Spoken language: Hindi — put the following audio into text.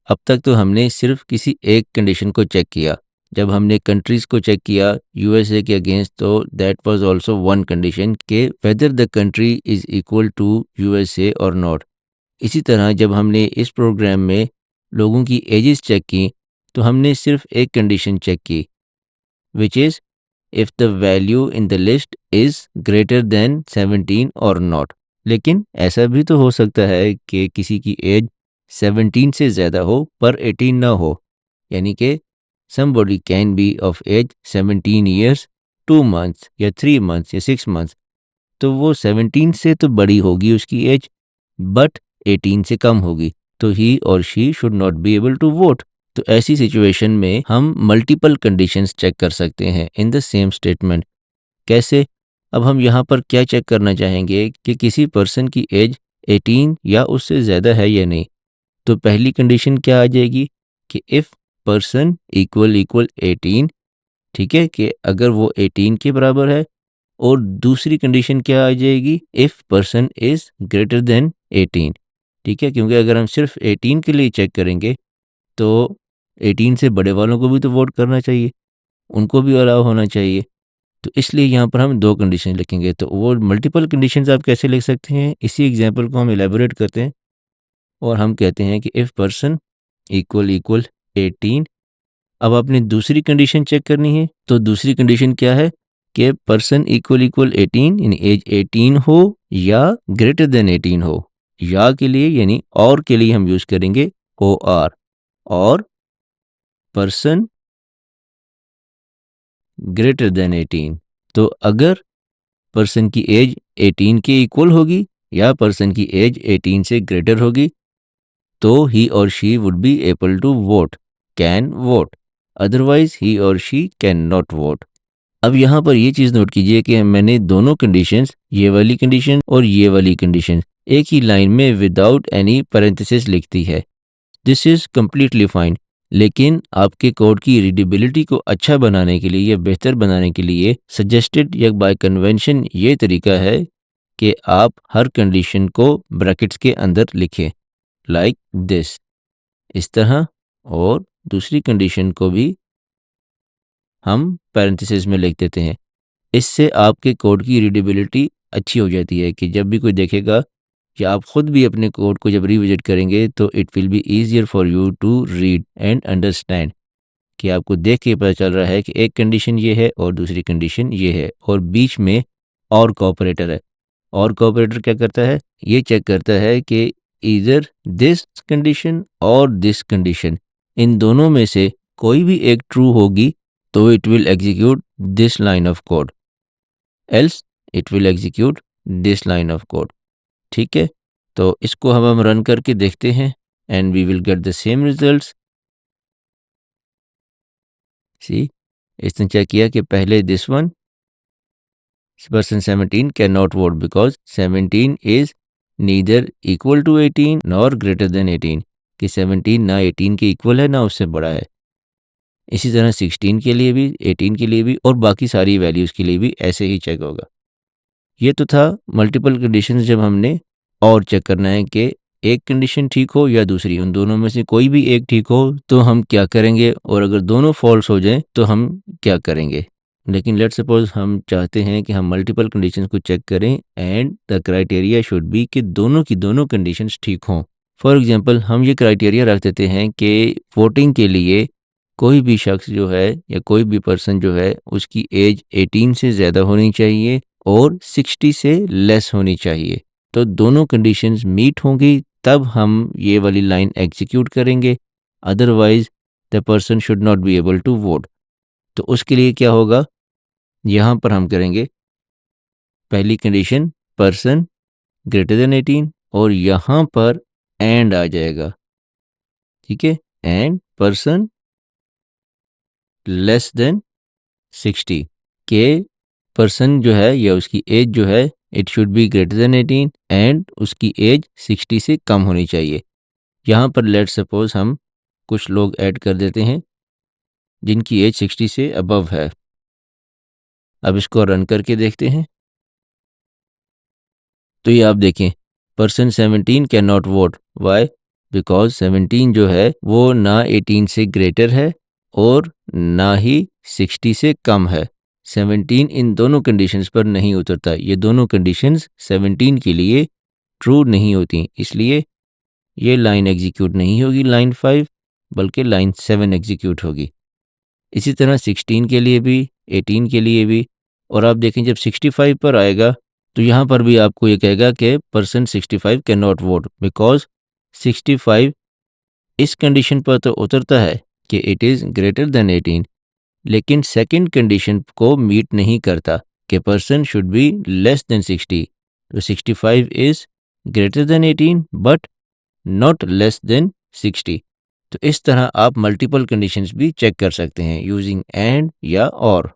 अब तक तो हमने सिर्फ किसी एक कंडीशन को चेक किया। जब हमने कंट्रीज़ को चेक किया यूएसए के अगेंस्ट, तो that was also one condition कि whether the country is equal to USA और नॉट। इसी तरह जब हमने इस प्रोग्राम में लोगों की एजेस चेक की, तो हमने सिर्फ एक कंडीशन चेक की, which is if the value in the list is greater than 17 और नॉट। लेकिन ऐसा भी तो हो सकता है कि किसी की एज 17 से ज़्यादा हो पर 18 ना हो, यानी कि somebody can be of age 17 years 2 months या 3 मंथ्स या 6 मंथ्स, तो वो 17 से तो बड़ी होगी उसकी एज, बट 18 से कम होगी, तो ही और she should not be able to vote. तो ऐसी सिचुएशन में हम मल्टीपल कंडीशंस चेक कर सकते हैं इन द सेम स्टेटमेंट। कैसे? अब हम यहाँ पर क्या चेक करना चाहेंगे कि किसी पर्सन की एज 18 या उससे ज़्यादा है या नहीं। तो पहली कंडीशन क्या आ जाएगी कि इफ़ पर्सन इक्वल इक्वल 18, ठीक है, कि अगर वो 18 के बराबर है। और दूसरी कंडीशन क्या आ जाएगी, if person is greater than 18, ठीक है, क्योंकि अगर हम सिर्फ 18 के लिए चेक करेंगे तो 18 से बड़े वालों को भी तो वोट करना चाहिए, उनको भी अलाउ होना चाहिए। तो इसलिए यहाँ पर हम दो कंडीशन लिखेंगे। तो वो मल्टीपल कंडीशंस आप कैसे लिख सकते हैं, इसी एग्जांपल को हम एलेबोरेट करते हैं और हम कहते हैं कि इफ़ पर्सन इक्वल इक्वल 18। अब आपने दूसरी कंडीशन चेक करनी है, तो दूसरी कंडीशन क्या है कि पर्सन इक्वल इक्वल 18 यानी एज 18 हो या ग्रेटर देन 18 हो। या के लिए यानी और के लिए हम यूज़ करेंगे ओ आर, और पर्सन ग्रेटर देन 18। तो अगर पर्सन की एज 18 के इक्वल होगी या पर्सन की एज 18 से ग्रेटर होगी, तो ही और she would be able to vote, can vote, otherwise ही और शी कैन नॉट वोट। अब यहाँ पर ये चीज़ नोट कीजिए कि मैंने दोनों कंडीशंस, ये वाली कंडीशन और ये वाली कंडीशन, एक ही लाइन में विदाउट एनी पैरेंथेसिस लिख दी है। This is completely fine. लेकिन आपके कोड की रीडेबिलिटी को अच्छा बनाने के लिए या बेहतर बनाने के लिए सजेस्टेड या बाय कन्वेंशन ये तरीका है कि आप हर कंडीशन को ब्रैकेट्स के अंदर लिखें, लाइक दिस, इस तरह। और दूसरी कंडीशन को भी हम पैरेंथेसिस में लिख देते हैं। इससे आपके कोड की रीडेबिलिटी अच्छी हो जाती है कि जब भी कोई देखेगा या आप खुद भी अपने कोड को जब रिविजिट करेंगे, तो it will be easier for you to read and understand, कि आपको देख के पता चल रहा है कि एक कंडीशन ये है और दूसरी कंडीशन ये है और बीच में और कोऑपरेटर है। और कोऑपरेटर क्या करता है, ये चेक करता है कि ईदर दिस कंडीशन और दिस कंडीशन, इन दोनों में से कोई भी एक ट्रू होगी तो it will execute this line of code, else it will execute this line of code. ठीक है, तो इसको हम रन करके देखते हैं and we will get the same results. See, इसने चेक किया कि पहले this one, person 17 can not vote because 17 is neither equal to 18 nor greater than 18, कि 17 ना 18 के इक्वल है ना उससे बड़ा है। इसी तरह 16 के लिए भी, 18 के लिए भी और बाकी सारी वैल्यूज़ के लिए भी ऐसे ही चेक होगा। ये तो था मल्टीपल कंडीशंस। जब हमने और चेक करना है कि एक कंडीशन ठीक हो या दूसरी, उन दोनों में से कोई भी एक ठीक हो तो हम क्या करेंगे, और अगर दोनों फॉल्स हो जाएं तो हम क्या करेंगे। लेकिन लेट्स सपोज हम चाहते हैं कि हम मल्टीपल कंडीशंस को चेक करें and the criteria should be कि दोनों की दोनों कंडीशंस ठीक हों। फॉर एग्जांपल हम ये क्राइटेरिया रख देते हैं कि वोटिंग के लिए कोई भी शख्स जो है या कोई भी पर्सन जो है उसकी एज 18 से ज़्यादा होनी चाहिए और 60 से लेस होनी चाहिए। तो दोनों कंडीशंस मीट होंगी तब हम ये वाली लाइन एग्जीक्यूट करेंगे, otherwise the person should not be able to vote. तो उसके लिए क्या होगा, यहाँ पर हम करेंगे पहली कंडीशन पर्सन ग्रेटर देन 18 और यहाँ पर एंड आ जाएगा, ठीक है, एंड पर्सन लेस देन 60, के पर्सन जो है या उसकी एज जो है it should be greater than 18 and उसकी एज 60 से कम होनी चाहिए। यहाँ पर लेट सपोज हम कुछ लोग ऐड कर देते हैं जिनकी एज 60 से अबव है। अब इसको रन करके देखते हैं, तो ये आप देखें person 17 can not vote, why, because 17 जो है वो ना 18 से ग्रेटर है और ना ही 60 से कम है। 17 इन दोनों कंडीशंस पर नहीं उतरता। ये दोनों कंडीशंस 17 के लिए ट्रू नहीं होती, इसलिए ये लाइन एग्जीक्यूट नहीं होगी लाइन 5, बल्कि लाइन 7 एग्जीक्यूट होगी। इसी तरह 16 के लिए भी, 18 के लिए भी। और आप देखें जब 65 पर आएगा तो यहाँ पर भी आपको ये कहेगा कि person 65 can not vote, because 65 इस कंडीशन पर तो उतरता है कि इट इज़ ग्रेटर देन 18, लेकिन सेकंड कंडीशन को मीट नहीं करता कि person should be less than 60। तो 65 is greater than 18 but not less than 60। तो इस तरह आप मल्टीपल कंडीशंस भी चेक कर सकते हैं यूजिंग एंड या और।